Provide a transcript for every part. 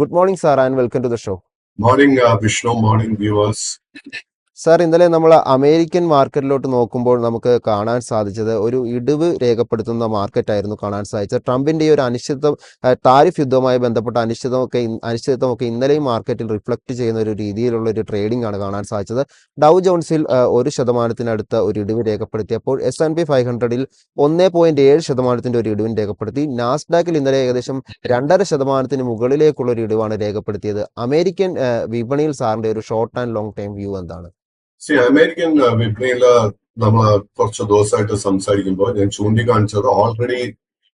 Good morning, sir, and welcome to the show. Morning, Vishnu. Morning, viewers. Sir, ഇന്നലെ നമ്മൾ American മാർക്കറ്റിലോട്ട് നോക്കുമ്പോൾ നമുക്ക് കാണാൻ സാധിച്ചത് ഒരു ഇടിവ് രേഖപ്പെടുത്തുന്ന മാർക്കറ്റായിരുന്നു കാണാൻ സാധിച്ചത്. ട്രംപിൻ്റെ ഈ ഒരു താരിഫ് യുദ്ധവുമായി ബന്ധപ്പെട്ട അനിശ്ചിതത്വമൊക്കെ ഇന്നലെയും മാർക്കറ്റിൽ റിഫ്ലക്റ്റ് ചെയ്യുന്ന ഒരു രീതിയിലുള്ള ഒരു ട്രേഡിംഗ് ആണ് കാണാൻ സാധിച്ചത്. ഡൗ ജോൺസിൽ 1% ഒരു ഇടിവ് രേഖപ്പെടുത്തിയപ്പോൾ S&P 500-ൽ 1.7% ഒരു ഇടിവിന് രേഖപ്പെടുത്തി. നാസ്ഡാക്കിൽ ഇന്നലെ ഏകദേശം 2.5% മുകളിലേക്കുള്ള ഒരു ഇടിവാണ് രേഖപ്പെടുത്തിയത്. അമേരിക്കൻ വിപണിയിൽ സാറിൻ്റെ ഒരു short and long time view എന്താണ്? അമേരിക്കൻ വിപണിയിൽ നമ്മൾ കുറച്ച് ദിവസമായിട്ട് സംസാരിക്കുമ്പോൾ ഞാൻ ചൂണ്ടിക്കാണിച്ചത് already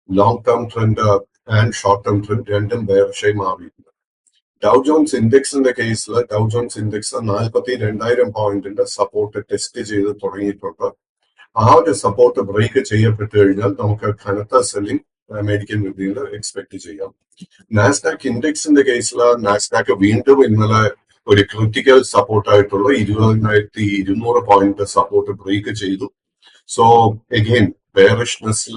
long term trend and short term trend രണ്ടും ബെയർഷായി മാറിയിട്ടുണ്ട്. ഡൗ ജോൺസ് ഇൻഡെക്സിന്റെ കേസിൽ ഡൗ ജോൺസ് ഇൻഡെക്സ് 42,000 പോയിന്റിന്റെ സപ്പോർട്ട് ടെസ്റ്റ് ചെയ്ത് തുടങ്ങിയിട്ടുണ്ട്. ആ ഒരു സപ്പോർട്ട് ബ്രേക്ക് ചെയ്യപ്പെട്ടു കഴിഞ്ഞാൽ നമുക്ക് കനത്ത സെല്ലിംഗ് അമേരിക്കൻ വിപണിയിൽ എക്സ്പെക്ട് ചെയ്യാം. നാസ്ഡാക്ക് ഇൻഡെക്സിന്റെ കേസിൽ നാസ്ഡാക്ക് വീണ്ടും ഇന്നലെ ഒരു ക്രിട്ടിക്കൽ സപ്പോർട്ടായിട്ടുള്ള 20,200 പോയിന്റ് സപ്പോർട്ട് ബ്രേക്ക് ചെയ്തു. സോ അഗെയിൻ ബെയറിഷ്നെസ്സിൽ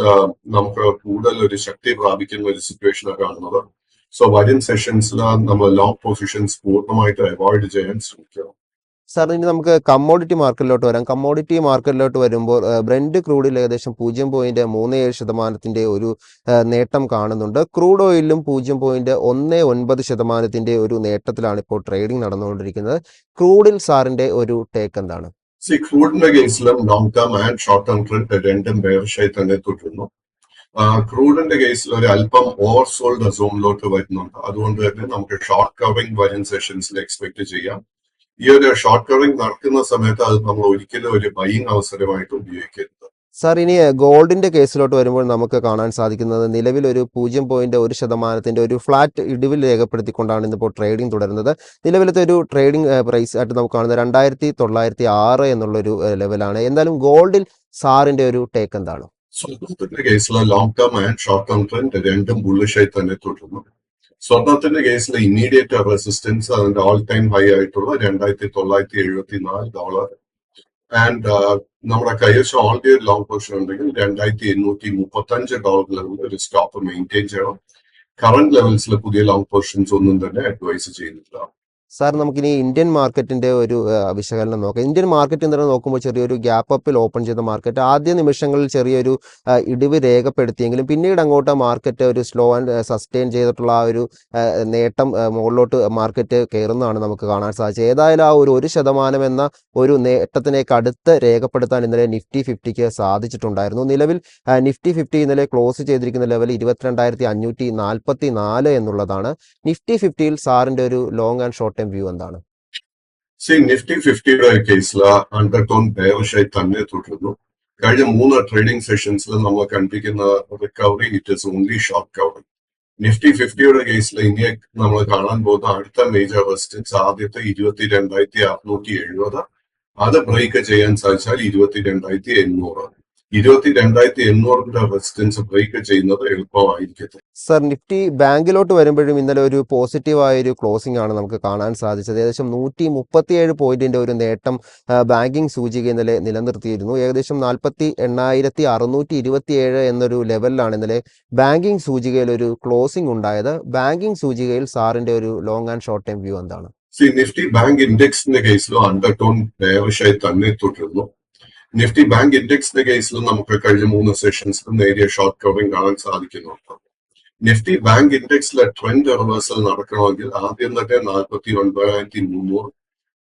നമുക്ക് കൂടുതൽ ഒരു ശക്തി പ്രാപിക്കുന്ന ഒരു സിറ്റുവേഷനാണ് കാണുന്നത്. സോ വരും സെഷൻസിൽ നമ്മൾ ലോങ് പൊസിഷൻസ് പൂർണ്ണമായിട്ട് അവോയ്ഡ് ചെയ്യാൻ ശ്രമിക്കണം. സാർ, ഇനി നമുക്ക് കമ്മോഡിറ്റി മാർക്കറ്റിലോട്ട് വരാം. കമ്മോഡിറ്റി മാർക്കറ്റിലോട്ട് വരുമ്പോൾ ബ്രെൻഡ് ക്രൂഡിൽ ഏകദേശം 0.37% ഒരു നേട്ടം കാണുന്നുണ്ട്. ക്രൂഡ് ഓയിലും 0.19% ഒരു നേട്ടത്തിലാണ് ഇപ്പോൾ ട്രേഡിംഗ് നടന്നുകൊണ്ടിരിക്കുന്നത്. ക്രൂഡിൽ സാറിന്റെ ഒരു ടേക്ക് എന്താണ്? ക്രൂഡിന്റെ കേസിലും long term and short term trend രണ്ടും ബെയർഷായി തന്നെ തുടരുന്നു. ക്രൂഡിന്റെ കേസിൽ ഒരു അല്പം ഓവർസോൾഡ് സോണിലോട്ട് വരുന്നുണ്ട്. അതുകൊണ്ട് തന്നെ നമുക്ക് ഷോർട്ട് കവറിംഗ് വരും സെഷൻസിൽ എക്സ്പെക്ട് ചെയ്യാം. ഈ ഒരു ഷോർട്ട് കവറിംഗ് നടക്കുന്ന സമയത്ത് അത് നമ്മൾ ഒരിക്കലും ഒരു ബൈയിങ് അവസരമായിട്ട് ഉപയോഗിക്കരുത്. സാർ, ഇനി ഗോൾഡിന്റെ കേസിലോട്ട് വരുമ്പോൾ നമുക്ക് കാണാൻ സാധിക്കുന്നത് നിലവിൽ ഒരു 0.1% ഒരു ഫ്ലാറ്റ് ഇടിവിൽ രേഖപ്പെടുത്തിക്കൊണ്ടാണ് ഇന്നിപ്പോൾ ട്രേഡിംഗ് തുടരുന്നത്. നിലവിലത്തെ ഒരു ട്രേഡിംഗ് പ്രൈസ് ആയിട്ട് നമുക്ക് കാണുന്നത് 2,906 എന്നുള്ളൊരു ലെവലാണ്. എന്തായാലും ഗോൾഡിൽ സാറിന്റെ ഒരു ടേക്ക് എന്താണ്? സ്വർണ്ണത്തിന്റെ കേസിൽ long term and short term trend രണ്ടും ബുള്ളിഷായി തന്നെ തുടരുന്നു. സ്വർണത്തിന്റെ കേസിൽ ഇമ്മീഡിയറ്റ് റെസിസ്റ്റൻസ് അതിന്റെ ഓൾ ടൈം ഹൈ ആയിട്ടുള്ള $2,974 ആൻഡ് നമ്മുടെ കൈവശം ഓൾറെഡി ഒരു ലോങ് പൊസിഷൻ ഉണ്ടെങ്കിൽ $2,835 ലെവലിൽ ഒരു സ്റ്റോപ്പ് മെയിൻറ്റെയിൻ ചെയ്യണം. കറന്റ് ലെവൽസിൽ പുതിയ ലോങ് പൊസിഷൻസ് ഒന്നും തന്നെ അഡ്വൈസ് ചെയ്യുന്നില്ല. സാർ, നമുക്കിനി ഇന്ത്യൻ മാർക്കറ്റിന്റെ ഒരു വിശകലനം നോക്കാം. ഇന്ത്യൻ മാർക്കറ്റ് എന്ന് നോക്കുമ്പോൾ ചെറിയൊരു ഗ്യാപ്പ് അപ്പിൽ ഓപ്പൺ ചെയ്ത മാർക്കറ്റ് ആദ്യ നിമിഷങ്ങളിൽ ചെറിയൊരു ഇടിവ് രേഖപ്പെടുത്തിയെങ്കിലും പിന്നീട് അങ്ങോട്ട് മാർക്കറ്റ് ഒരു സ്ലോ ആൻഡ് സസ്റ്റെയിൻ ചെയ്തിട്ടുള്ള ആ ഒരു നേട്ടം മുകളിലോട്ട് മാർക്കറ്റ് കയറുന്നതാണ് നമുക്ക് കാണാൻ സാധിച്ചത്. ഏതായാലും ആ ഒരു 1% എന്ന ഒരു നേട്ടത്തിനേക്ക് അടുത്ത് രേഖപ്പെടുത്താൻ ഇന്നലെ നിഫ്റ്റി 50ക്ക് സാധിച്ചിട്ടുണ്ടായിരുന്നു. നിലവിൽ നിഫ്റ്റി 50 ഇന്നലെ ക്ലോസ് ചെയ്തിരിക്കുന്ന ലെവൽ 22,544 എന്നുള്ളതാണ്. നിഫ്റ്റി 50യിൽ സാറിന്റെ ഒരു ലോങ് ആൻഡ് ഷോർട്ട് വ്യൂ എന്താണ്? നിഫ്റ്റി 50യുടെ കേസിൽ അണ്ടർടോൺ ബെയറിഷായി തന്നെ തുടരുന്നു. കഴിഞ്ഞ 3 ട്രേഡിംഗ് സെഷൻസിൽ നമ്മൾ കണ്ടിരിക്കുന്ന recovery it is only short covering. Nifty 50യുടെ കേസിൽ ഇനി നമ്മൾ കാണാൻ പോകുന്ന അടുത്ത മേജർ റെസിസ്റ്റൻസ് ആദ്യത്തെ 22,670. അത് ബ്രേക്ക് ചെയ്യാൻ സാധിച്ചാൽ 22,800. 22,800 റെസിസ്റ്റൻസ് ബ്രേക്ക് ചെയ്യുന്നത് എളുപ്പമായിരിക്കും. സർ, നിഫ്റ്റി ബാങ്കിലോട്ട് വരുമ്പോഴും ഇന്നലെ ഒരു പോസിറ്റീവായ ഒരു ക്ലോസിംഗ് ആണ് നമുക്ക് കാണാൻ സാധിച്ചത്. ഏകദേശം 137 പോയിന്റിന്റെ ഒരു നേട്ടം ബാങ്കിങ് സൂചിക ഇന്നലെ നിലനിർത്തിയിരുന്നു. ഏകദേശം 48,627 എന്നൊരു ലെവലിലാണ് ഇന്നലെ ബാങ്കിങ് സൂചികയിൽ ഒരു ക്ലോസിംഗ് ഉണ്ടായത്. ബാങ്കിങ് സൂചികയിൽ സാറിന്റെ ഒരു long and short time view എന്താണ്? നിഫ്റ്റി ബാങ്ക് ഇൻഡെക്സിന്റെ കേസിലും അണ്ടർടോൺ ബെയറിഷായി തന്നെ തുടരുന്നു. നിഫ്റ്റി ബാങ്ക് ഇൻഡെക്സിന്റെ കേസിലും നമുക്ക് കഴിഞ്ഞ 3 സെഷൻസിലും നേരിയ ഷോർട്ട് കവറിംഗ് കാണാൻ സാധിക്കുന്നുണ്ട്. നിഫ്റ്റി ബാങ്ക് ഇൻഡെക്സിലെ ട്രെൻഡ് റിവേഴ്സൽ നടക്കണമെങ്കിൽ ആദ്യം തന്നെ 49,300,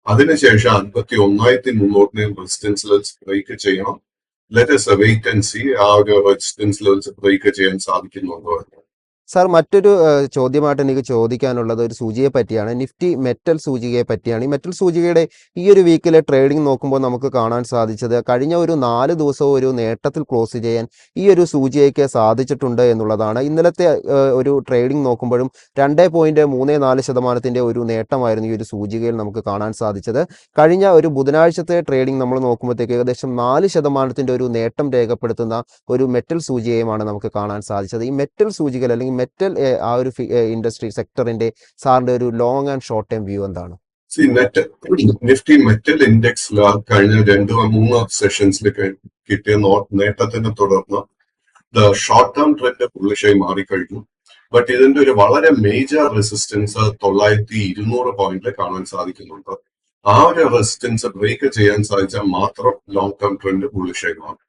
അതിനുശേഷം 51,300 റെസിസ്റ്റൻസ് ലെവൽസ് ബ്രേക്ക് ചെയ്യണം. Let us wait and see ആ ഒരു റെസിസ്റ്റൻസ് ലെവൽസ് ബ്രേക്ക് ചെയ്യാൻ സാധിക്കുന്നുണ്ടോ എന്ന്. സാർ, മറ്റൊരു ചോദ്യമായിട്ട് എനിക്ക് ചോദിക്കാനുള്ളത് ഒരു സൂചികയെ പറ്റിയാണ്. നിഫ്റ്റി മെറ്റൽ സൂചികയെ പറ്റിയാണ്. ഈ മെറ്റൽ സൂചികയുടെ ഈ ഒരു വീക്കിലെ ട്രേഡിംഗ് നോക്കുമ്പോൾ നമുക്ക് കാണാൻ സാധിച്ചത് കഴിഞ്ഞ ഒരു 4 ദിവസവും ഒരു നേട്ടത്തിൽ ക്ലോസ് ചെയ്യാൻ ഈ ഒരു സൂചികയ്ക്ക് സാധിച്ചിട്ടുണ്ട് എന്നുള്ളതാണ്. ഇന്നലത്തെ ഒരു ട്രേഡിംഗ് നോക്കുമ്പോഴും 2.34% ഒരു നേട്ടമായിരുന്നു ഈ ഒരു സൂചികയിൽ നമുക്ക് കാണാൻ സാധിച്ചത്. കഴിഞ്ഞ ഒരു ബുധനാഴ്ചത്തെ ട്രേഡിംഗ് നമ്മൾ നോക്കുമ്പോഴത്തേക്ക് ഏകദേശം 4% ഒരു നേട്ടം രേഖപ്പെടുത്തുന്ന ഒരു മെറ്റൽ സൂചികയുമാണ് നമുക്ക് കാണാൻ സാധിച്ചത്. ഈ മെറ്റൽ സൂചികയിൽ അല്ലെങ്കിൽ മെറ്റൽ ആ ഒരു ഇൻഡസ്ട്രി സെക്ടറിന്റെ സാറിന്റെ ഒരു long and short time view എന്താണ്? നിഫ്റ്റി മെറ്റൽ ഇൻഡെക്സിൽ കഴിഞ്ഞ 2-3 സെഷൻസിൽ കിട്ടിയ നേട്ടത്തിനെ തുടർന്ന് ഷോർട്ട് ടേം ട്രെൻഡ് ബുള്ളിഷായി മാറിക്കഴിഞ്ഞു. ബട്ട് ഇതിന്റെ ഒരു വളരെ മേജർ റെസിസ്റ്റൻസ് 9,200 പോയിന്റിൽ കാണാൻ സാധിക്കുന്നുണ്ട്. ആ ഒരു റെസിസ്റ്റൻസ് ബ്രേക്ക് ചെയ്യാൻ സാധിച്ചാൽ മാത്രം ലോങ് ടേം ട്രെൻഡ് ബുള്ളിഷായി മാറും.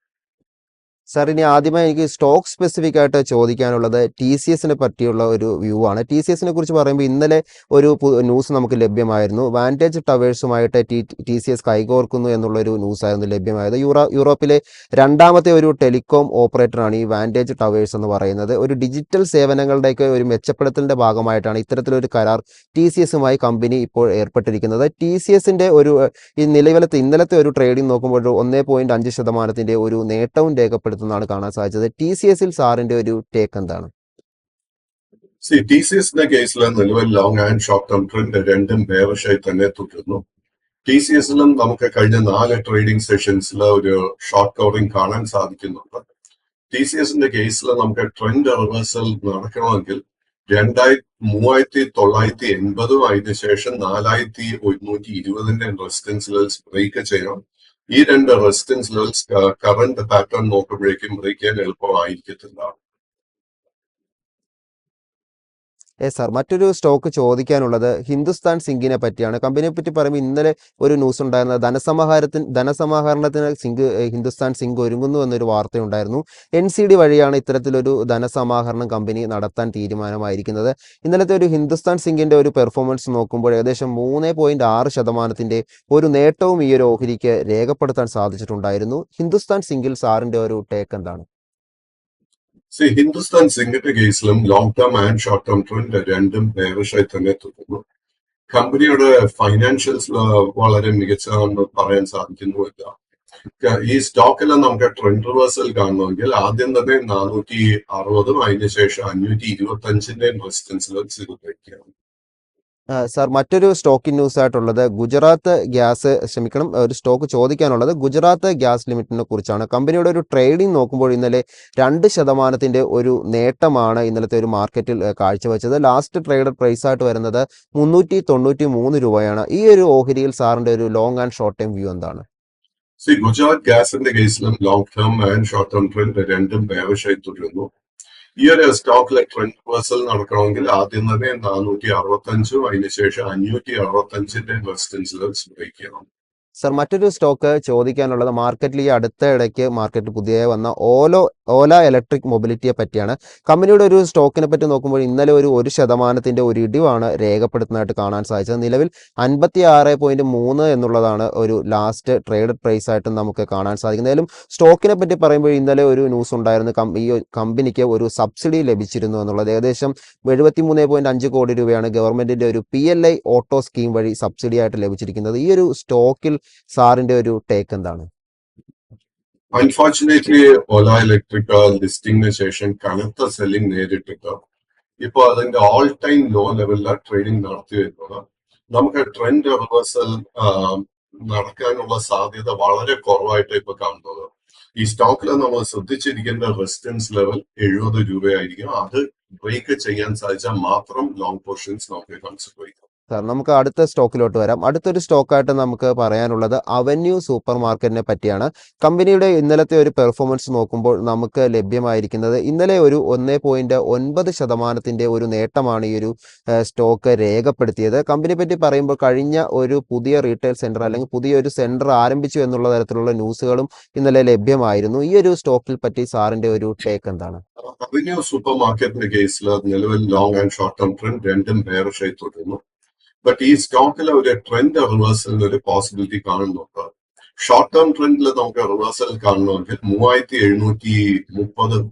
സാർ ഇനി ആദ്യമായി എനിക്ക് സ്റ്റോക്ക് സ്പെസിഫിക് ആയിട്ട് ചോദിക്കാനുള്ളത് ടി സി എസിനെ പറ്റിയുള്ള ഒരു വ്യൂ ആണ്. ടി സി എസിനെ കുറിച്ച് പറയുമ്പോൾ ഇന്നലെ ഒരു ന്യൂസ് നമുക്ക് ലഭ്യമായിരുന്നു. വാൻറ്റേജ് ടവേഴ്സുമായിട്ട് ടി സി എസ് കൈകോർക്കുന്നു എന്നുള്ളൊരു ന്യൂസായിരുന്നു ലഭ്യമായത്. യൂറോപ്പിലെ രണ്ടാമത്തെ ഒരു ടെലികോം ഓപ്പറേറ്ററാണ് ഈ വാൻറ്റേജ് ടവേഴ്സ് എന്ന് പറയുന്നത്. ഒരു ഡിജിറ്റൽ സേവനങ്ങളുടെയൊക്കെ ഒരു മെച്ചപ്പെടുത്തലിൻ്റെ ഭാഗമായിട്ടാണ് ഇത്തരത്തിലൊരു കരാർ ടി സി എസുമായി കമ്പനി ഇപ്പോൾ ഏർപ്പെട്ടിരിക്കുന്നത്. ടി സി എസിൻ്റെ ഒരു ഈ ഇന്നലത്തെ ഒരു ട്രേഡിംഗ് നോക്കുമ്പോൾ 1.5% ഒരു നേട്ടവും രേഖപ്പെടുത്തുന്നതാണ് കാണാൻ സാധിച്ചത്. ടി സി എസിൽ സാറിന്റെ ഒരു ടേക്ക് എന്താണ്? ടി സി എസിന്റെ കേസിൽ നിലവിൽ long and short term trend രണ്ടും ബെയറിഷായി തന്നെ തുടരുന്നു. ടി സി എസിലും നമുക്ക് കഴിഞ്ഞ 4 ട്രേഡിംഗ് സെഷൻസിൽ ഒരു ഷോർട്ട് കവറിംഗ് കാണാൻ സാധിക്കുന്നുണ്ട്. ടി സി എസിന്റെ കേസിൽ നമുക്ക് ട്രെൻഡ് റിവേഴ്സൽ നടക്കണമെങ്കിൽ 3,980 അതിനുശേഷം 4,120 റെസിസ്റ്റൻസ് ലെവൽസ് ബ്രേക്ക് ചെയ്യണം. ഈ 2 റെസിസ്റ്റൻസ് ലെവൽസ് കറന്റ് പാറ്റേൺ നോക്കുമ്പോഴേക്കും ബ്രേക്ക് ചെയ്യാൻ എളുപ്പമായിരിക്കത്തില്ല. സാർ മറ്റൊരു സ്റ്റോക്ക് ചോദിക്കാനുള്ളത് ഹിന്ദുസ്ഥാൻ സിങ്കിനെ പറ്റിയാണ്. കമ്പനിയെ പറ്റി പറയുമ്പോൾ ഇന്നലെ ഒരു ന്യൂസ് ഉണ്ടായിരുന്നത് ധനസമാഹരണത്തിന് ഹിന്ദുസ്ഥാൻ സിങ്ക് ഒരുങ്ങുന്നു എന്നൊരു വാർത്തയുണ്ടായിരുന്നു. NCD വഴിയാണ് ഇത്തരത്തിലൊരു ധനസമാഹരണം കമ്പനി നടത്താൻ തീരുമാനമായിരിക്കുന്നത്. ഇന്നലത്തെ ഒരു ഹിന്ദുസ്ഥാൻ സിങ്കിന്റെ ഒരു പെർഫോമൻസ് നോക്കുമ്പോൾ ഏകദേശം 3.6% ഒരു നേട്ടവും ഈ ഒരു ഓഹരിക്ക് രേഖപ്പെടുത്താൻ സാധിച്ചിട്ടുണ്ടായിരുന്നു. ഹിന്ദുസ്ഥാൻ സിങ്കിൽ സാറിന്റെ ഒരു ടേക്ക് എന്താണ്? ഹിന്ദുസ്ഥാൻ സിങ്കിന്റെ കേസിലും long term and short term trend രണ്ടും ബെയറിഷായി തന്നെ തുടരുന്നു. കമ്പനിയുടെ ഫൈനാൻഷ്യൽസ് വളരെ മികച്ചതാണെന്ന് പറയാൻ സാധിക്കുന്നുമില്ല. ഈ സ്റ്റോക്കെല്ലാം നമുക്ക് ട്രെൻഡ് റിവേഴ്സൽ കാണണമെങ്കിൽ ആദ്യം തന്നെ 460 അതിനുശേഷം 525 റെസിസ്റ്റൻസ് ലെവൽസ് ഇത് ബ്രേക്ക് ചെയ്യണം. സാർ മറ്റൊരു സ്റ്റോക്കിംഗ് ന്യൂസ് ആയിട്ടുള്ളത് ഒരു സ്റ്റോക്ക് ചോദിക്കാനുള്ളത് ഗുജറാത്ത് ഗ്യാസ് ലിമിറ്റഡിനെ കുറിച്ചാണ്. കമ്പനിയുടെ ഒരു ട്രേഡിംഗ് നോക്കുമ്പോൾ ഇന്നലെ 2% ഒരു നേട്ടമാണ് ഇന്നലത്തെ ഒരു മാർക്കറ്റിൽ കാഴ്ചവെച്ചത്. ലാസ്റ്റ് ട്രേഡഡ് പ്രൈസ് ആയിട്ട് വരുന്നത് 393 രൂപയാണ്. ഈ ഒരു ഓഹരിയിൽ സാറിന്റെ ഒരു long and short time view എന്താണ്? ഗുജറാത്ത് ഗ്യാസിന്റെ കേസിലും long term and short term trend രണ്ടും ബെയറിഷായി തുടരുന്നു. ഈ ഒരു സ്റ്റോക്കിലെ ട്രെൻഡ് റിവേഴ്സൽ നടക്കണമെങ്കിൽ ആദ്യം തന്നെ 465 അതിനുശേഷം 565 റെസിസ്റ്റൻസ് ലെവൽസ് ബ്രേക്ക് ചെയ്യണം. സർ മറ്റൊരു സ്റ്റോക്ക് ചോദിക്കാനുള്ളത് മാർക്കറ്റിൽ ഈ അടുത്ത ഇടയ്ക്ക് മാർക്കറ്റിൽ പുതിയതായി വന്ന ഓല ഇലക്ട്രിക് മൊബിലിറ്റിയെ പറ്റിയാണ്. കമ്പനിയുടെ ഒരു സ്റ്റോക്കിനെ പറ്റി നോക്കുമ്പോൾ ഇന്നലെ ഒരു 1% ഒരു ഇടിവാണ് രേഖപ്പെടുത്തുന്നതായിട്ട് കാണാൻ സാധിച്ചത്. നിലവിൽ 56.3 എന്നുള്ളതാണ് ഒരു ലാസ്റ്റ് ട്രേഡഡ് പ്രൈസ് ആയിട്ട് നമുക്ക് കാണാൻ സാധിക്കുന്നത്. ഏതായാലും സ്റ്റോക്കിനെ പറ്റി പറയുമ്പോൾ ഇന്നലെ ഒരു ന്യൂസ് ഉണ്ടായിരുന്നു, ഈ കമ്പനിക്ക് ഒരു സബ്സിഡി ലഭിച്ചിരുന്നു എന്നുള്ളത്. ഏകദേശം 73.5 കോടി രൂപയാണ് ഗവൺമെന്റിന്റെ ഒരു PLI ഓട്ടോ സ്കീം വഴി സബ്സിഡി ആയിട്ട് ലഭിച്ചിരിക്കുന്നത്. ഈ ഒരു സ്റ്റോക്കിൽ സാറിന്റെ ഒരു ടേക്ക് എന്താണ്? അൺഫോർച്ചുനേറ്റ്ലി ഓല ഇലക്ട്രിക് ലിസ്റ്റിംഗിന് ശേഷം കനത്ത സെല്ലിംഗ് നേരിട്ടിട്ട് ഇപ്പോൾ അതിന്റെ ഓൾ ടൈം ലോ ലെവലിലാണ് ട്രേഡിംഗ് നടത്തി വരുന്നത്. നമുക്ക് ട്രെൻഡ് റിവേഴ്സൽ നടക്കാനുള്ള സാധ്യത വളരെ കുറവായിട്ട് ഇപ്പൊ കാണുന്നത്. ഈ സ്റ്റോക്കിൽ നമ്മൾ ശ്രദ്ധിച്ചിരിക്കേണ്ട റെസിസ്റ്റൻസ് ലെവൽ 70 രൂപയായിരിക്കും. അത് ബ്രേക്ക് ചെയ്യാൻ സാധിച്ചാൽ മാത്രം ലോങ് പോർഷൻസ് നമുക്ക് കൺസിഡർ ചെയ്യാം. സാർ നമുക്ക് അടുത്ത സ്റ്റോക്കിലോട്ട് വരാം. അടുത്തൊരു സ്റ്റോക്കായിട്ട് നമുക്ക് പറയാനുള്ളത് അവന്യൂ സൂപ്പർ മാർക്കറ്റിനെ പറ്റിയാണ്. കമ്പനിയുടെ ഇന്നലത്തെ ഒരു പെർഫോമൻസ് നോക്കുമ്പോൾ നമുക്ക് ലഭ്യമായിരിക്കുന്നത് ഇന്നലെ ഒരു 1.9% ഒരു നേട്ടമാണ് ഈ ഒരു സ്റ്റോക്ക് രേഖപ്പെടുത്തിയത്. കമ്പനിയെ പറ്റി പറയുമ്പോൾ കഴിഞ്ഞ ഒരു പുതിയ റീറ്റെയിൽ സെന്റർ അല്ലെങ്കിൽ പുതിയൊരു സെന്റർ ആരംഭിച്ചു എന്നുള്ള തരത്തിലുള്ള ന്യൂസുകളും ഇന്നലെ ലഭ്യമായിരുന്നു. ഈ ഒരു സ്റ്റോക്കിൽ പറ്റി സാറിന്റെ ഒരു ടേക്ക് എന്താണ്? അവന്യൂ സൂപ്പർ മാർക്കറ്റിന്റെ കേസിൽ നിലവിൽ long and short term trend രണ്ടും ബെയറിഷായി തുടരുന്നു. ബട്ട് ഈ സ്റ്റോക്കിൽ ഒരു ട്രെൻഡ് റിവേഴ്സലിന് ഒരു പോസിബിലിറ്റി കാണുന്നുണ്ട്. ഷോർട്ട് ടേം ട്രെൻഡിൽ നമുക്ക് റിവേഴ്സൽ കാണണമെങ്കിൽ 3730,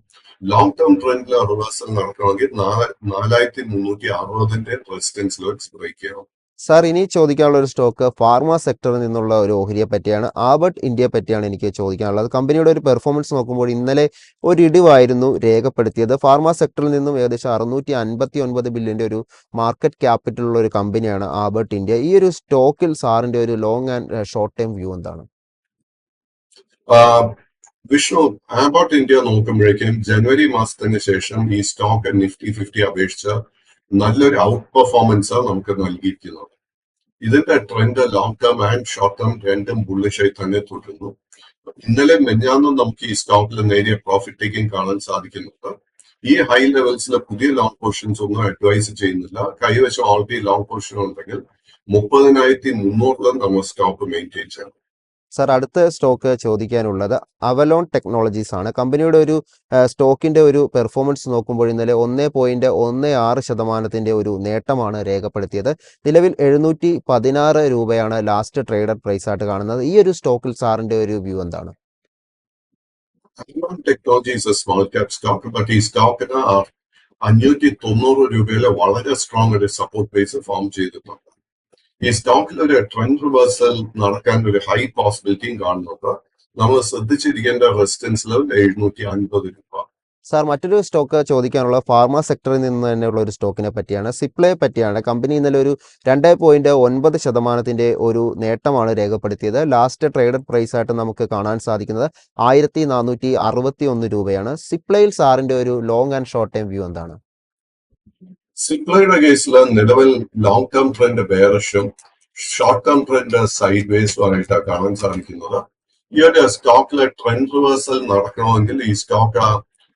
ലോങ് ടേം ട്രെൻഡിൽ റിവേഴ്സൽ നടക്കണമെങ്കിൽ 4360 റെസിസ്റ്റൻസ് ലെവൽസ് ബ്രേക്ക് ചെയ്യണം. സാർ ഇനി ചോദിക്കാനുള്ള ഒരു സ്റ്റോക്ക് ഫാർമ സെക്ടറിൽ നിന്നുള്ള ഒരു ഓഹരിയെ പറ്റിയാണ്. ആബർട്ട് ഇന്ത്യയെ പറ്റിയാണ് എനിക്ക് ചോദിക്കാനുള്ളത്. കമ്പനിയുടെ ഒരു പെർഫോമൻസ് നോക്കുമ്പോൾ ഇന്നലെ ഒരു ഇടിവായിരുന്നു രേഖപ്പെടുത്തിയത്. ഫാർമ സെക്ടറിൽ നിന്നും ഏകദേശം 659 ബില്യന്റെ ഒരു മാർക്കറ്റ് ക്യാപിറ്റലുള്ള ഒരു കമ്പനിയാണ് ആബർട്ട് ഇന്ത്യ. ഈ ഒരു സ്റ്റോക്കിൽ സാറിന്റെ ഒരു long and short time view എന്താണ്? വിഷ്ണു, ആബോട്ട് ഇന്ത്യ നോക്കുമ്പോഴേക്കും ജനുവരി മാസത്തിന് ശേഷം ഈ സ്റ്റോക്ക് നിഫ്റ്റി 50 അപേക്ഷിച്ച് നല്ലൊരു ഔട്ട് പെർഫോമൻസ് നമുക്ക് നൽകിയിരിക്കുന്നത്. ഇതിന്റെ trend long term and short term രണ്ടും ബുള്ളിഷായി തന്നെ തുടരുന്നു. ഇന്നലെ മെഞ്ഞാന്നും നമുക്ക് ഈ സ്റ്റോക്കിൽ നേരിയ പ്രോഫിറ്റ് ടേക്കിംഗ് കാണാൻ സാധിക്കുന്നുണ്ട്. ഈ ഹൈ ലെവൽസിലെ പുതിയ ലോങ് പൊസിഷൻസ് ഒന്നും അഡ്വൈസ് ചെയ്യുന്നില്ല. കൈവശം ഓൾറെഡി ലോങ് പൊസിഷൻ ഉണ്ടെങ്കിൽ 30,300 നമ്മൾ സ്റ്റോക്ക് മെയിൻറ്റെയിൻ ചെയ്യണം. സാർ അടുത്ത സ്റ്റോക്ക് ചോദിക്കാനുള്ളത് അവലോൺ ടെക്നോളജീസ് ആണ്. കമ്പനിയുടെ ഒരു സ്റ്റോക്കിന്റെ ഒരു പെർഫോമൻസ് നോക്കുമ്പോൾ ഇന്നലെ 1.16% ഒരു നേട്ടമാണ് രേഖപ്പെടുത്തിയത്. നിലവിൽ 716 രൂപയാണ് ലാസ്റ്റ് ട്രേഡഡ് പ്രൈസ് ആയിട്ട് കാണുന്നത്. ഈ ഒരു സ്റ്റോക്കിൽ സാറിന്റെ ഒരു വ്യൂ എന്താണ്? Avalon technology is a small cap stock, but ഈ സ്റ്റോക്കിന് 590 രൂപയിലെ വളരെ സ്ട്രോങ് ഒരു സപ്പോർട്ട് ബേസ് ഫോം ചെയ്തിട്ടുണ്ട്. ഈ സ്റ്റോക്കിൽ ഒരു ട്രെൻഡ് റിവേഴ്സൽ നടക്കാൻ ഒരു ഹൈ പോസിബിലിറ്റിയും കാണുന്നുണ്ട്. നമ്മൾ ശ്രദ്ധിച്ചിരിക്കേണ്ട റെസിസ്റ്റൻസ് ലെവൽ 750 രൂപ. സാർ മറ്റൊരു സ്റ്റോക്ക് ചോദിക്കാനുള്ള ഫാർമ സെക്ടറിൽ നിന്ന് തന്നെയുള്ള ഒരു സ്റ്റോക്കിനെ പറ്റിയാണ്. സിപ്ലയെ പറ്റിയാണ്. കമ്പനി ഇന്നലെ ഒരു 2.9% ഒരു നേട്ടമാണ് രേഖപ്പെടുത്തിയത്. ലാസ്റ്റ് ട്രേഡഡ് പ്രൈസ് ആയിട്ട് നമുക്ക് കാണാൻ സാധിക്കുന്നത് 1461 രൂപയാണ്. സിപ്ലയിൽ സാറിന്റെ ഒരു long and short time view എന്താണ്? സിപ്ലയുടെ കേസിൽ നിലവിൽ ലോങ് ടേം ട്രെൻഡ് ബെയറിഷും ഷോർട്ട് ടേം ട്രെൻഡ് സൈഡ് വേസും ആയിട്ടാണ് കാണാൻ സാധിക്കുന്നത്. ഈ ഒരു സ്റ്റോക്കിലെ ട്രെൻഡ് റിവേഴ്സൽ നടക്കണമെങ്കിൽ ഈ സ്റ്റോക്ക്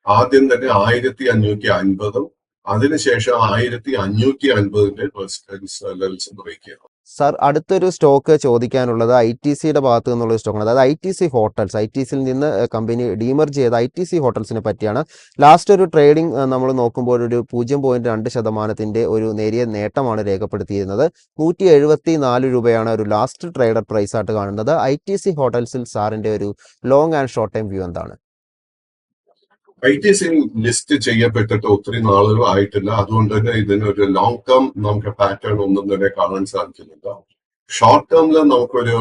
ആദ്യം തന്നെ 1550 അതിനുശേഷം 1550 റെസിസ്റ്റൻസ് ലെവൽസ് ബ്രേക്ക് ചെയ്യണം. സാർ അടുത്തൊരു സ്റ്റോക്ക് ചോദിക്കാനുള്ളത് ITCയുടെ ഭാഗത്തു നിന്നുള്ള സ്റ്റോക്കാണ്. അതായത് ITC ഹോട്ടൽസ്. ITCയിൽ നിന്ന് കമ്പനി ഡീമർജ് ചെയ്ത ITC ഹോട്ടൽസിനെ പറ്റിയാണ്. ലാസ്റ്റ് ഒരു ട്രേഡിംഗ് നമ്മൾ നോക്കുമ്പോൾ ഒരു 0.2% ഒരു നേരിയ നേട്ടമാണ് രേഖപ്പെടുത്തിയിരുന്നത്. 174 രൂപയാണ് ഒരു ലാസ്റ്റ് ട്രേഡഡ് പ്രൈസ് ആയിട്ട് കാണുന്നത്. ITC ഹോട്ടൽസിൽ സാറിന്റെ ഒരു long and short time view എന്താണ്? ITC ലിസ്റ്റ് ചെയ്യപ്പെട്ടിട്ട് ഒത്തിരി നാളുകൾ ആയിട്ടില്ല. അതുകൊണ്ട് തന്നെ ഇതിനൊരു ലോങ് ടേം നമുക്ക് പാറ്റേൺ ഒന്നും തന്നെ കാണാൻ സാധിക്കുന്നില്ല. ഷോർട്ട് ടേമിൽ നമുക്കൊരു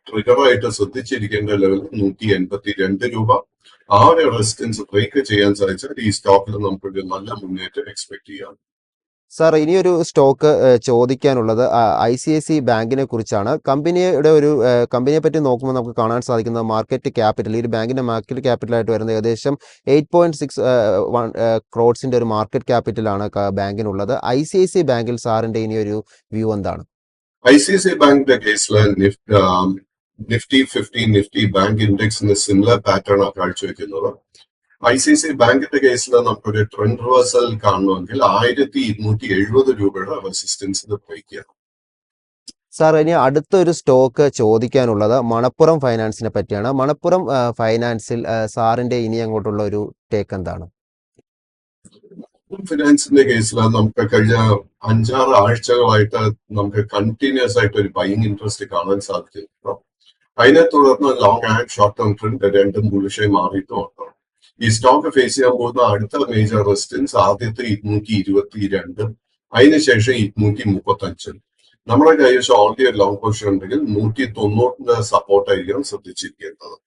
ട്രിഗറായിട്ട് ശ്രദ്ധിച്ചിരിക്കേണ്ട ലെവൽ 182 രൂപ. ആ ഒരു റെസിസ്റ്റൻസ് ബ്രേക്ക് ചെയ്യാൻ സാധിച്ചാൽ ഈ സ്റ്റോക്കിൽ നമുക്കൊരു നല്ല മുന്നേറ്റം എക്സ്പെക്ട് ചെയ്യാം. സാർ ഇനിയൊരു സ്റ്റോക്ക് ചോദിക്കാനുള്ളത് ICICI ബാങ്കിനെ കുറിച്ചാണ്. കമ്പനിയെ പറ്റി നോക്കുമ്പോൾ നമുക്ക് കാണാൻ സാധിക്കുന്നത് മാർക്കറ്റ് ക്യാപിറ്റൽ, ഈ ഒരു ബാങ്കിന്റെ മാർക്കറ്റ് ക്യാപിറ്റലായിട്ട് വരുന്നത് ഏകദേശം 8.61 ക്രോഡ്സിന്റെ ഒരു മാർക്കറ്റ് ക്യാപിറ്റലാണ് ബാങ്കിനുള്ളത്. ICICI ബാങ്കിൽ സാറിന്റെ ഇനിയൊരു വ്യൂ എന്താണ്? ICICI ബാങ്കിന്റെ കേസിൽ നിഫ്റ്റി 50 നിഫ്റ്റി ബാങ്ക് ഇൻഡെക്സിന് സിമിലർ പാറ്റേൺ ആണ് കാഴ്ചവെക്കുന്നത്. ICICI ബാങ്കിന്റെ കേസിൽ നമുക്കൊരു ട്രെൻഡ് റിവേഴ്സൽ കാണണമെങ്കിൽ 1270 രൂപയുടെ റെസിസ്റ്റൻസ് ബ്രേക്ക് ചെയ്യണം. സാർ ഇനി അടുത്തൊരു സ്റ്റോക്ക് ചോദിക്കാനുള്ളത് മണപ്പുറം ഫൈനാൻസിനെ പറ്റിയാണ്. മണപ്പുറം ഫൈനാൻസിൽ സാറിന്റെ ഇനി അങ്ങോട്ടുള്ള ഒരു ടേക്ക് എന്താണ്? ഫിനാൻസിന്റെ കേസിൽ നമുക്ക് കഴിഞ്ഞ 5-6 ആഴ്ചകളായിട്ട് നമുക്ക് കണ്ടിന്യൂസ് ആയിട്ട് ഒരു ബൈയിങ് ഇൻട്രസ്റ്റ് കാണാൻ സാധിക്കുന്നു. അതിനെ തുടർന്ന് long and short term trend രണ്ടും ബുള്ളിഷായി മാറിയിട്ടുമുണ്ട്. ഈ സ്റ്റോക്ക് ഫേസ് ചെയ്യാൻ പോകുന്ന അടുത്ത മേജർ റെസിസ്റ്റൻസ് ആദ്യത്തെ 222, അതിനുശേഷം 235. നമ്മുടെ കൈവശം ഓൾറെഡി ഒരു ലോങ് പൊസിഷൻ ഉണ്ടെങ്കിൽ 190 സപ്പോർട്ടായിരിക്കണം ശ്രദ്ധിച്ചിരിക്കേണ്ടത്.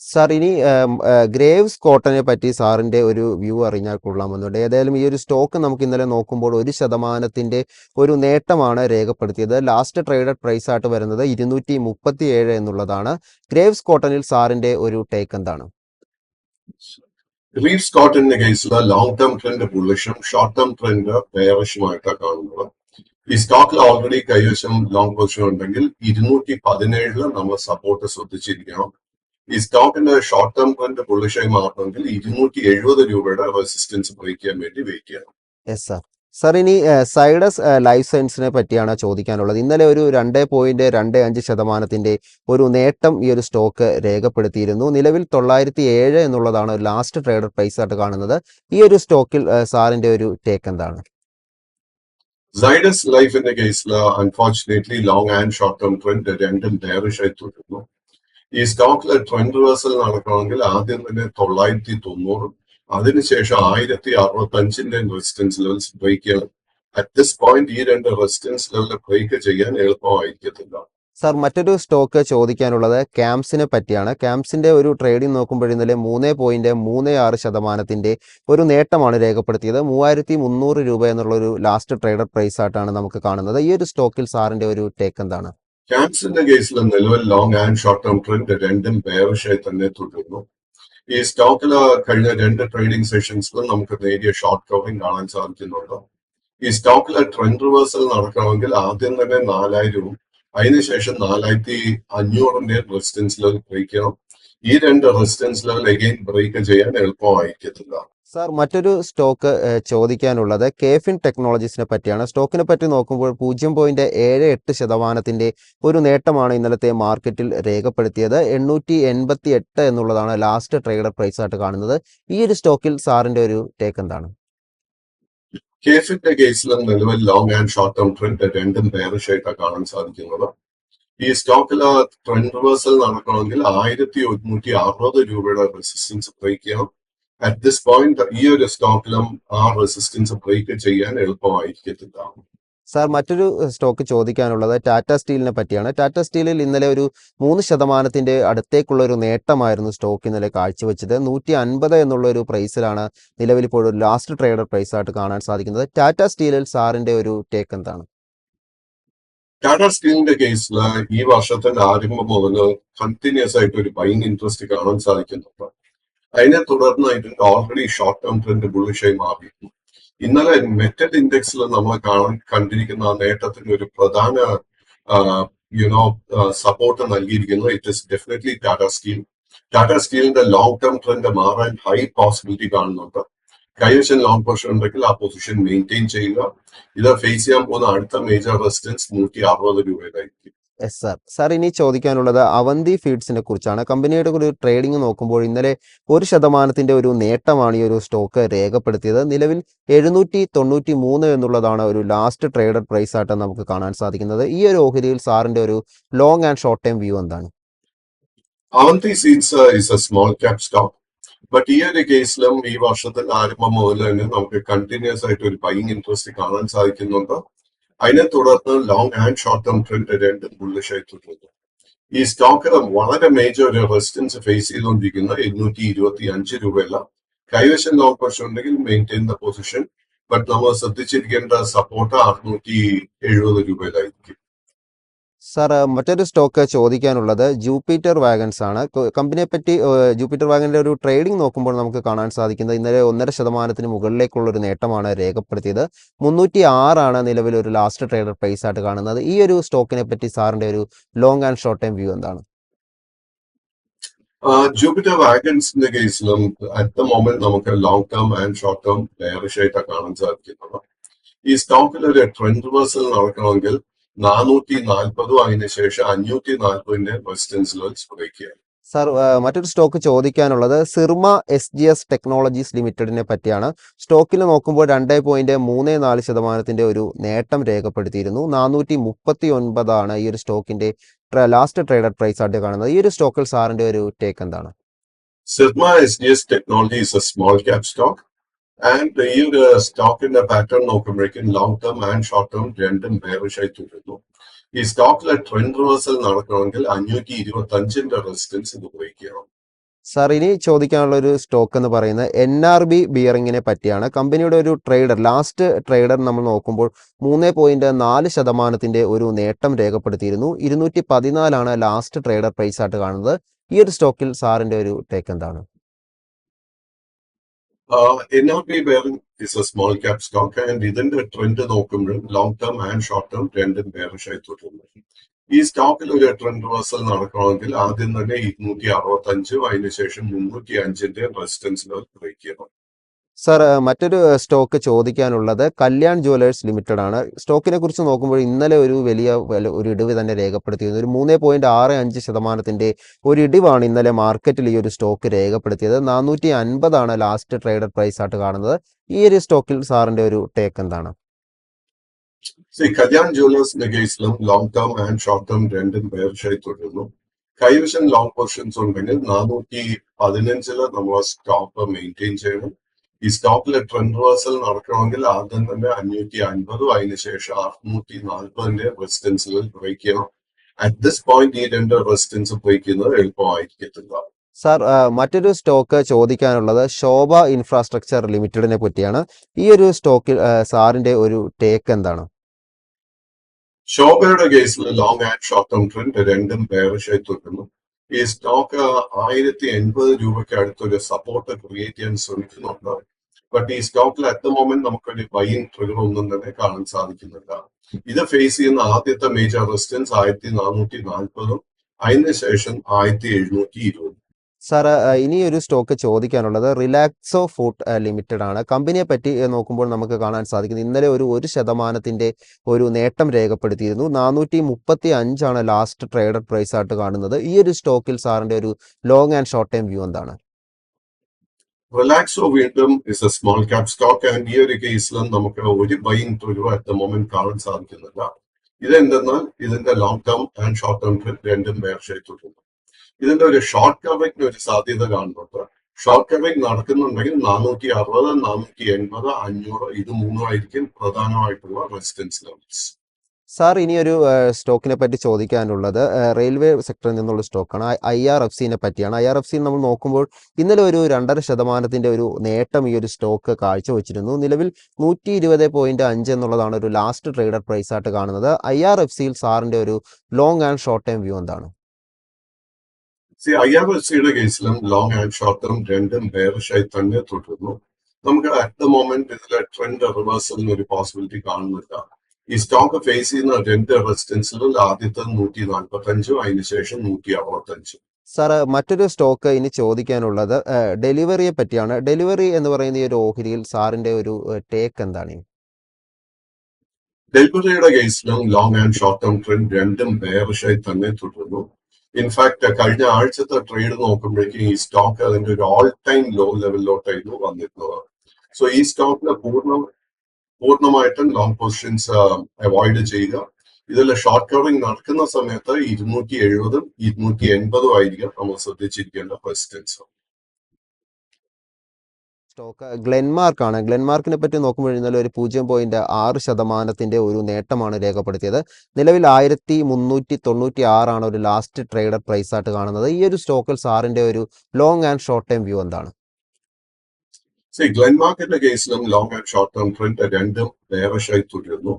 സാർ ഇനി ഗ്രേവ്സ് കോട്ടനെ പറ്റി സാറിന്റെ ഒരു വ്യൂ അറിഞ്ഞാൽ കൊള്ളാമെന്നുണ്ട്. ഏതായാലും ഈ ഒരു സ്റ്റോക്ക് നമുക്ക് ഇന്നലെ നോക്കുമ്പോൾ 1% ഒരു നേട്ടമാണ് രേഖപ്പെടുത്തിയത്. ലാസ്റ്റ് ട്രേഡഡ് പ്രൈസ് ആയിട്ട് വരുന്നത് 237 എന്നുള്ളതാണ്. ഗ്രേവ്സ് കോട്ടണിൽ സാറിന്റെ ഒരു ടേക്ക് എന്താണ്? ഗ്രീവ്സ് കോട്ടന്റെ കേസിൽ ലോങ് ടേം ട്രെൻഡ് ബുള്ളിഷും ഷോർട്ട് ടേം ട്രെൻഡ് ബെയറിഷുമായിട്ടാണ് കാണുന്നത്. ഈ സ്റ്റോക്കിൽ ഓൾറെഡി കൈവശം ലോങ് പൊസിഷൻ ഉണ്ടെങ്കിൽ 217 നമ്മൾ സപ്പോർട്ട് ശ്രദ്ധിച്ചിരിക്കണം. ഈ സ്റ്റോക്കിന്റെ ഷോർട്ട് ടേം ട്രെൻഡ് ബുള്ളിഷായി മാറണമെങ്കിൽ 270 രൂപയുടെ റെസിസ്റ്റൻസ് ബ്രേക്ക് ചെയ്യാൻ വേണ്ടി വെയിറ്റ് ചെയ്യണം. Yes sir. സാർ ഇനി സൈഡസ് ലൈഫ് സയൻസിനെ പറ്റിയാണ് ചോദിക്കാനുള്ളത്. ഇന്നലെ ഒരു 2.25% ഒരു നേട്ടം ഈ ഒരു സ്റ്റോക്ക് രേഖപ്പെടുത്തിയിരുന്നു. നിലവിൽ 907 എന്നുള്ളതാണ് ലാസ്റ്റ് ട്രേഡഡ് പ്രൈസ് ആയിട്ട് കാണുന്നത്. ഈ ഒരു സ്റ്റോക്കിൽ സാറിന്റെ ഒരു ടേക്ക് എന്താണ്? സൈഡസ് ലൈഫിന്റെ കേസിൽ unfortunately long and short term trend രണ്ടും ബെയറിഷായി തുടരുന്നു. ഈ സ്റ്റോക്കിലെ ട്രെൻഡ് റിവേഴ്സൽ നടക്കണമെങ്കിൽ ആദ്യം തന്നെ 990, അതിനുശേഷം 1065 റെസിസ്റ്റൻസ് ലെവൽസ് ബ്രേക്ക് ചെയ്യണം. അറ്റ് ദിസ് പോയിന്റ് ഈ രണ്ട് റെസിസ്റ്റൻസ് ലെവൽ ബ്രേക്ക് ചെയ്യാൻ എളുപ്പമായിരിക്കത്തില്ല. സാർ മറ്റൊരു സ്റ്റോക്ക് ചോദിക്കാനുള്ളത് ക്യാംസിനെ പറ്റിയാണ്. ക്യാംസിന്റെ ഒരു ട്രേഡിംഗ് നോക്കുമ്പോൾ ഇന്നലെ 3.36% ഒരു നേട്ടമാണ് രേഖപ്പെടുത്തിയത്. 3300 രൂപ എന്നുള്ളൊരു ലാസ്റ്റ് ട്രേഡഡ് പ്രൈസ് ആയിട്ടാണ് നമുക്ക് കാണുന്നത്. ഈ ഒരു സ്റ്റോക്കിൽ സാറിന്റെ ഒരു ടേക്ക് എന്താണ്? ക്യാംസിന്റെ കേസിൽ നിലവിൽ long and short term trend രണ്ടും ബെയറിഷായി തന്നെ തുടരുന്നു. ഈ സ്റ്റോക്കിൽ കഴിഞ്ഞ 2 ട്രേഡിംഗ് സെഷൻസിലും നമുക്ക് നേരിയ ഷോർട്ട് കവറിംഗ് കാണാൻ സാധിക്കുന്നുണ്ട്. ഈ സ്റ്റോക്കിലെ ട്രെൻഡ് റിവേഴ്സൽ നടക്കണമെങ്കിൽ ആദ്യം തന്നെ 4000-ഉം അതിനുശേഷം 4500 റെസിസ്റ്റൻസ് ലെവൽ ബ്രേക്ക് ചെയ്യണം. ഈ രണ്ട് റെസിസ്റ്റൻസ് ലെവൽ അഗെയിൻ ബ്രേക്ക് ചെയ്യാൻ എളുപ്പമായിരിക്കത്തില്ല. സാർ മറ്റൊരു സ്റ്റോക്ക് ചോദിക്കാനുള്ളത് കേഫിൻ ടെക്നോളജീസിനെ പറ്റിയാണ്. സ്റ്റോക്കിനെ പറ്റി നോക്കുമ്പോൾ 0.78% ഒരു നേട്ടമാണ് ഇന്നലത്തെ മാർക്കറ്റിൽ രേഖപ്പെടുത്തിയത്. 888 എന്നുള്ളതാണ് ലാസ്റ്റ് ട്രേഡർ പ്രൈസ് ആയിട്ട് കാണുന്നത്. ഈ ഒരു സ്റ്റോക്കിൽ സാറിന്റെ ഒരു ടേക്ക് എന്താണ്? കേഫിന്റെ കേസിലും നിലവിൽ long and short term trend രണ്ടും ബെയറിഷ് ആയിട്ടാണ് കാണാൻ സാധിക്കുന്നത്. ഈ സ്റ്റോക്കിൽ ട്രെൻഡ് റിവേഴ്സൽ നടക്കണമെങ്കിൽ 1160 രൂപയുടെ റെസിസ്റ്റൻസ് ബ്രേക്ക് ചെയ്യണം. അറ്റ് ദിസ് പോയിന്റ് ഈ ഒരു സ്റ്റോക്കിലും ആ റെസിസ്റ്റൻസ് ബ്രേക്ക് ചെയ്യാൻ എളുപ്പമായിരിക്കത്തില്ല. സാർ മറ്റൊരു സ്റ്റോക്ക് ചോദിക്കാനുള്ളത് ടാറ്റ സ്റ്റീലിനെ പറ്റിയാണ്. ടാറ്റ സ്റ്റീലിൽ ഇന്നലെ ഒരു 3% അടുത്തേക്കുള്ള ഒരു നേട്ടമായിരുന്നു സ്റ്റോക്ക് ഇന്നലെ കാഴ്ചവെച്ചത്. 150 എന്നുള്ള ഒരു പ്രൈസിലാണ് നിലവിൽ ഇപ്പോൾ ഒരു ലാസ്റ്റ് ട്രേഡർ പ്രൈസ് ആയിട്ട് കാണാൻ സാധിക്കുന്നത്. ടാറ്റ സ്റ്റീലിൽ സാറിന്റെ ഒരു ടേക്ക് എന്താണ്? ടാറ്റ സ്റ്റീലിന്റെ കേസിൽ ഈ വർഷത്തിന്റെ ആരംഭം മുതൽ കണ്ടിന്യൂസ് ആയിട്ട് ഒരു ബൈങ് ഇൻട്രസ്റ്റ് കാണാൻ സാധിക്കുന്നുണ്ട്. അതിനെ തുടർന്ന് ഇതിന്റെ ഓൾറെഡി ഷോർട്ട് ടേം ട്രെൻഡ് ബുള്ളിഷായി മാറിയിരുന്നു. ഇന്നലെ മെറ്റൽ ഇൻഡെക്സിൽ നമ്മൾ കണ്ടിരിക്കുന്ന ആ നേട്ടത്തിന് ഒരു പ്രധാന സപ്പോർട്ട് നൽകിയിരിക്കുന്നത് it is definitely Tata steel. Tata സ്റ്റീലിന്റെ ലോങ് ടേം ട്രെൻഡ് മാറാൻ ഹൈ പോസിബിലിറ്റി കാണുന്നുണ്ട്. കൈവശം ലോങ് പൊസിഷൻ ഉണ്ടെങ്കിൽ ആ പൊസിഷൻ മെയിൻറ്റെയിൻ ചെയ്യുക. ഇത് ഫേസ് ചെയ്യാൻ പോകുന്ന അടുത്ത മേജർ റെസിസ്റ്റൻസ് 160 രൂപയിലായിരിക്കും. Yes sir. സാർ ഇനി ചോദിക്കാനുള്ളത് അവന്തി ഫീഡ്സിനെ കുറിച്ചാണ്. കമ്പനിയുടെ ഒരു ട്രേഡിംഗ് നോക്കുമ്പോൾ ഇന്നലെ 1% ഒരു നേട്ടമാണ് ഈ ഒരു സ്റ്റോക്ക് രേഖപ്പെടുത്തിയത്. നിലവിൽ 793 എന്നുള്ളതാണ് ഒരു ലാസ്റ്റ് ട്രേഡർ പ്രൈസ് ആയിട്ട് നമുക്ക് കാണാൻ സാധിക്കുന്നത്. ഈ ഒരു ഓഹരിയിൽ സാറിന്റെ ഒരു long and short time view എന്താണ്? Avanti seeds is a small cap stock. But ഈ ഒരു കേസിലും ഈ വർഷത്തിന്റെ ആരംഭം മുതൽ തന്നെ നമുക്ക് കണ്ടിന്യൂസ് ആയിട്ട് ഒരു ബൈങ് ഇൻട്രസ്റ്റ് കാണാൻ സാധിക്കുന്നുണ്ട്. അതിനെ തുടർന്ന് long and short term trend രണ്ടും ബുള്ളിഷ് ആയിട്ടുണ്ട്. ഈ സ്റ്റോക്ക് വളരെ മേജർ ഒരു റെസിസ്റ്റൻസ് ഫേസ് ചെയ്തുകൊണ്ടിരിക്കുന്ന 825 രൂപയല്ല. കൈവശം ലോങ് പൊസിഷൻ ഉണ്ടെങ്കിൽ മെയിൻറ്റെയിൻ ദ പൊസിഷൻ. ബട്ട് നമ്മൾ ശ്രദ്ധിച്ചിരിക്കേണ്ട സപ്പോർട്ട് 670 രൂപയിലായിരിക്കും. സാർ മറ്റൊരു സ്റ്റോക്ക് ചോദിക്കാനുള്ളത് ജൂപ്പിറ്റർ വാഗൺസ് ആണ്. കമ്പനിയെ പറ്റി ജൂപ്പിറ്റർ വാഗണിന്റെ ഒരു ട്രേഡിംഗ് നോക്കുമ്പോൾ നമുക്ക് കാണാൻ സാധിക്കുന്നത് ഇന്നലെ 1.5% മുകളിലേക്കുള്ള ഒരു നേട്ടമാണ് രേഖപ്പെടുത്തിയത്. 306 ആണ് നിലവിൽ ഒരു ലാസ്റ്റ് ട്രേഡർ പ്രൈസ് ആയിട്ട് കാണുന്നത്. ഈ ഒരു സ്റ്റോക്കിനെ പറ്റി സാറിന്റെ ഒരു long and short time view എന്താണ്? ജൂപ്പിറ്റർ വാഗൺസിന്റെ കേസിലും അറ്റ് ദ മൊമെന്റ് നമുക്ക് long term and short term bearish ആയിട്ടാണ് കാണാൻ സാധിക്കുന്നത്. ഈ സ്റ്റോക്കിൽ ഒരു ട്രെൻഡ് റിവേഴ്സൽ നടക്കണമെങ്കിൽ 440 അതിനുശേഷം 540 റെസിസ്റ്റൻസ് ലെവൽസ് ബ്രേക്ക് ചെയ്യാം. സാർ മറ്റൊരു സ്റ്റോക്ക് ചോദിക്കാനുള്ളത് സിർമ SGS ടെക്നോളജീസ് ലിമിറ്റഡിനെ പറ്റിയാണ്. സ്റ്റോക്കിൽ നോക്കുമ്പോൾ 2.34% ഒരു നേട്ടം രേഖപ്പെടുത്തിയിരുന്നു. 439 ആണ് ഈ ഒരു സ്റ്റോക്കിന്റെ ലാസ്റ്റ് ട്രേഡഡ് പ്രൈസ് ആയിട്ട് കാണുന്നത്. ഈ ഒരു സ്റ്റോക്കിൽ സാറിന്റെ ഒരു ടേക്ക് എന്താണ്? Syrma SGS technology is a small cap stock. And ഈ ഒരു സ്റ്റോക്കിന്റെ പാറ്റേൺ നോക്കുമ്പോഴേക്കും long term and short term രണ്ടും ബെയറിഷ് ആയി തുടരുന്നു. ഈ സ്റ്റോക്കിലെ ട്രെൻഡ് റിവേഴ്സൽ നടക്കണമെങ്കിൽ 525 റെസിസ്റ്റൻസ് ഇത് ബ്രേക്ക് ചെയ്യണം. സാർ ഇനി ചോദിക്കാനുള്ള ഒരു സ്റ്റോക്ക് എന്ന് പറയുന്നത് NRB ബിയറിങ്ങിനെ പറ്റിയാണ്. കമ്പനിയുടെ ഒരു ലാസ്റ്റ് ട്രേഡർ നമ്മൾ നോക്കുമ്പോൾ 3.4% ഒരു നേട്ടം രേഖപ്പെടുത്തിയിരുന്നു. 214 ആണ് ലാസ്റ്റ് ട്രേഡർ പ്രൈസ് ആയിട്ട് കാണുന്നത്. ഈ ഒരു സ്റ്റോക്കിൽ സാറിന്റെ ഒരു ടേക്ക് എന്താണ്? NRB bearing is a small cap stock and ഇതിന്റെ ട്രെൻഡ് നോക്കുമ്പോഴും long term and short term രണ്ടും ബെയറിഷ് ആയി തുടരുന്നു. ഈ സ്റ്റോക്കിൽ ഒരു ട്രെൻഡ് റിവേഴ്സൽ നടക്കണമെങ്കിൽ ആദ്യം തന്നെ 265 അതിനുശേഷം 305 റെസിസ്റ്റൻസ് ലെവൽ ബ്രേക്ക് ചെയ്യണം. സാർ മറ്റൊരു സ്റ്റോക്ക് ചോദിക്കാനുള്ളത് കല്യാൺ ജുവലേഴ്സ് ലിമിറ്റഡ് ആണ്. സ്റ്റോക്കിനെ കുറിച്ച് നോക്കുമ്പോൾ ഇന്നലെ ഒരു വലിയ ഒരു ഇടിവ് തന്നെ രേഖപ്പെടുത്തിയത്. ഒരു 3.65% ഒരു ഇടിവാണ് ഇന്നലെ മാർക്കറ്റിൽ ഈ ഒരു സ്റ്റോക്ക് രേഖപ്പെടുത്തിയത്. 450 ആണ് ലാസ്റ്റ് ട്രേഡഡ് പ്രൈസ് ആയിട്ട് കാണുന്നത്. ഈ ഒരു സ്റ്റോക്കിൽ സാറിന്റെ ഒരു ടേക്ക് എന്താണ്? കല്യാൺ ജുവലേഴ്സിന്റെ കേസിലും long term and short term രണ്ടും ബെയറിഷ് ആയി തുടരുന്നു. കൈവശം ലോങ് പൊസിഷൻസ് ഉണ്ടെങ്കിൽ 415 നമ്മൾ സ്റ്റോപ്പ് മെയിൻറ്റെയിൻ ചെയ്യണം. ഈ സ്റ്റോക്കിലെ ട്രെൻഡ് റിവേഴ്സൽ നടക്കണമെങ്കിൽ ആദ്യം തന്നെ 550 അതിനുശേഷം 640 റെസിസ്റ്റൻസ് ലെവൽ ബ്രേക്ക് ചെയ്യണം. അറ്റ് ദിസ് പോയിന്റ് ഈ രണ്ട് റെസിസ്റ്റൻസ് ബ്രേക്ക് ചെയ്യുന്നത് എളുപ്പമായിരിക്കത്തില്ല. സാർ മറ്റൊരു സ്റ്റോക്ക് ചോദിക്കാനുള്ളത് ശോഭ ഇൻഫ്രാസ്ട്രക്ചർ ലിമിറ്റഡിനെ പറ്റിയാണ്. ഈ ഒരു സ്റ്റോക്കിൽ സാറിന്റെ ഒരു ടേക്ക് എന്താണ്? ശോഭയുടെ കേസിൽ long and short term trend രണ്ടും ബെയറിഷ് ആയി തുടരുന്നു. ഈ സ്റ്റോക്ക് 1080 രൂപയ്ക്ക് അടുത്തൊരു സപ്പോർട്ട് ക്രിയേറ്റ് ചെയ്യാൻ ശ്രമിക്കുന്നുണ്ട്. ബട്ട് ഈ സ്റ്റോക്കിൽ അറ്റ് ദ മൊമെന്റ് നമുക്കൊരു ബൈയിങ് ട്രിഗർ ഒന്നും തന്നെ കാണാൻ സാധിക്കുന്നില്ല. ഇത് ഫേസ് ചെയ്യുന്ന ആദ്യത്തെ മേജർ റെസിസ്റ്റൻസ് 1440 അതിനുശേഷം 1720. സാർ, ഇനി ഒരു സ്റ്റോക്ക് ചോദിക്കാനുള്ളത് റിലാക്സോ ഫുഡ് ലിമിറ്റഡ് ആണ്. കമ്പനിയെ പറ്റി നോക്കുമ്പോൾ നമുക്ക് കാണാൻ സാധിക്കുന്നത് ഇന്നലെ ഒരു ശതമാനത്തിൻ്റെ ഒരു നേട്ടം രേഖപ്പെടുത്തിയിരുന്നു. 435 ലാസ്റ്റ് ട്രേഡഡ് പ്രൈസ് ആയിട്ട് കാണുന്നത്. ഈ ഒരു സ്റ്റോക്കിൽ സാറിൻ്റെ ഒരു long and short time view എന്താണ്? റിലാക്സോ വീണ്ടും is a small cap stock and ഈ ഒരു കേസിലും നമുക്ക് ഒരു buying through at the moment കാണാൻ സാധിക്കുന്നില്ല. ഇതെന്തെന്നാൽ ഇതിന്റെ long term and short term trend രണ്ടും ബെയർഷായി തുടരുന്നു. ഇതിന്റെ ഒരു ഷോർട്ട് കവറിംഗിന് ഒരു സാധ്യത കാണുന്നുണ്ട്. ഷോർട്ട് കവറിംഗ് നടക്കുന്നുണ്ടെങ്കിൽ 460, 480, 500 ഇത് മൂന്നും ആയിരിക്കും പ്രധാനമായിട്ടുള്ള റെസിസ്റ്റൻസ് ലെവൽസ്. സാർ, ഇനിയൊരു സ്റ്റോക്കിനെ പറ്റി ചോദിക്കാനുള്ളത് റെയിൽവേ സെക്ടറിൽ നിന്നുള്ള സ്റ്റോക്കാണ്. IRFCനെ പറ്റിയാണ്. IRFC നമ്മൾ നോക്കുമ്പോൾ ഇന്നലെ ഒരു 2.5% ഒരു നേട്ടം ഈ ഒരു സ്റ്റോക്ക് കാഴ്ചവെച്ചിരുന്നു. നിലവിൽ 120.5 എന്നുള്ളതാണ് ഒരു ലാസ്റ്റ് ട്രേഡർ പ്രൈസ് ആയിട്ട് കാണുന്നത്. IRFCയിൽ സാറിൻ്റെ ഒരു long and short time view എന്താണ്? IRFCയുടെ കേസിലും ലോങ് ആൻഡ് ഷോർട്ട് ടേം രണ്ടും ബെയറിഷായി തന്നെ തുടരുന്നു. നമുക്ക് അറ്റ് ദ മൊമെന്റ് ഇതിലെ ട്രെൻഡ് റിവേഴ്സലിന് ഒരു പോസിബിലിറ്റി കാണുന്നില്ല. ഈ സ്റ്റോക്ക് ഫേസ് ചെയ്യുന്ന രണ്ട് റെസിസ്റ്റൻസിൽ ആദ്യത്തെ 145, അതിനുശേഷം 165. സാർ, മറ്റൊരു സ്റ്റോക്ക് ഇനി ചോദിക്കാനുള്ളത് ഡെലിവറിയെ പറ്റിയാണ്. ഡെലിവറി എന്ന് പറയുന്ന ഈ ഒരു ഓഹരിയിൽ സാറിൻ്റെ ഒരു ടേക്ക് എന്താണ്? ഡെലിവറിയുടെ കേസിലും long and short term trend രണ്ടും ബെയറിഷായി തന്നെ തുടരുന്നു. ഇൻഫാക്ട് കഴിഞ്ഞ ആഴ്ചത്തെ ട്രേഡ് നോക്കുമ്പോഴേക്കും ഈ സ്റ്റോക്ക് അതിന്റെ ഒരു ഓൾ ടൈം ലോ ലെവലിലോട്ടായിരുന്നു വന്നിരുന്നത്. സോ ഈ സ്റ്റോക്കിന് പൂർണ്ണമായിട്ടും ലോങ് പൊസിഷൻസ് അവോയ്ഡ് ചെയ്യുക. ഇതിൽ ഷോർട്ട് കവറിംഗ് നടക്കുന്ന സമയത്ത് 270, 280 ആയിരിക്കും നമ്മൾ ശ്രദ്ധിച്ചിരിക്കേണ്ട റെസിസ്റ്റൻസ്. സ്റ്റോക്ക് ഗ്ലെൻമാർക്കാണ്. ഗ്ലെൻമാർക്കിനെ പറ്റി നോക്കുമ്പോൾ ഇന്നലെ ഒരു 0.6% ഒരു നേട്ടമാണ് രേഖപ്പെടുത്തിയത്. നിലവിൽ 1396 ഒരു ലാസ്റ്റ് ട്രേഡർ പ്രൈസ് ആയിട്ട് കാണുന്നത്. ഈ ഒരു സ്റ്റോക്കിൽ സാറിൻ്റെ ഒരു long and short time view എന്താണ്? ഗ്ലെൻമാർക്കിന്റെ കേസിലും long and short term trend രണ്ടും ബെയറിഷായി തുടരുന്നു.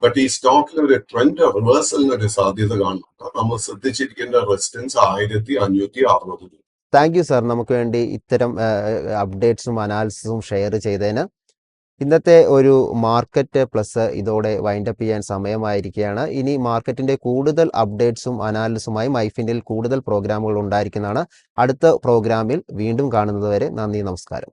ബട്ട് ഈ സ്റ്റോക്കിൽ ഒരു ട്രെൻഡ് റിവേഴ്സലിന് ഒരു സാധ്യത കാണുന്നുണ്ട്. നമ്മൾ ശ്രദ്ധിച്ചിരിക്കേണ്ട റെസിസ്റ്റൻസ് 1560. താങ്ക് യു സാർ, നമുക്ക് വേണ്ടി ഇത്തരം അപ്ഡേറ്റ്സും അനാലിസിസും ഷെയർ ചെയ്തതിന്. ഇന്നത്തെ ഒരു മാർക്കറ്റ് പ്ലസ് ഇതോടെ വൈൻഡപ്പ് ചെയ്യാൻ സമയമായിരിക്കുകയാണ്. ഇനി മാർക്കറ്റിൻ്റെ കൂടുതൽ അപ്ഡേറ്റ്സും അനാലിസിസുമായി മൈഫിനിൽ കൂടുതൽ പ്രോഗ്രാമുകൾ ഉണ്ടായിരിക്കുന്നതാണ്. അടുത്ത പ്രോഗ്രാമിൽ വീണ്ടും കാണുന്നത് വരെ നന്ദി, നമസ്കാരം.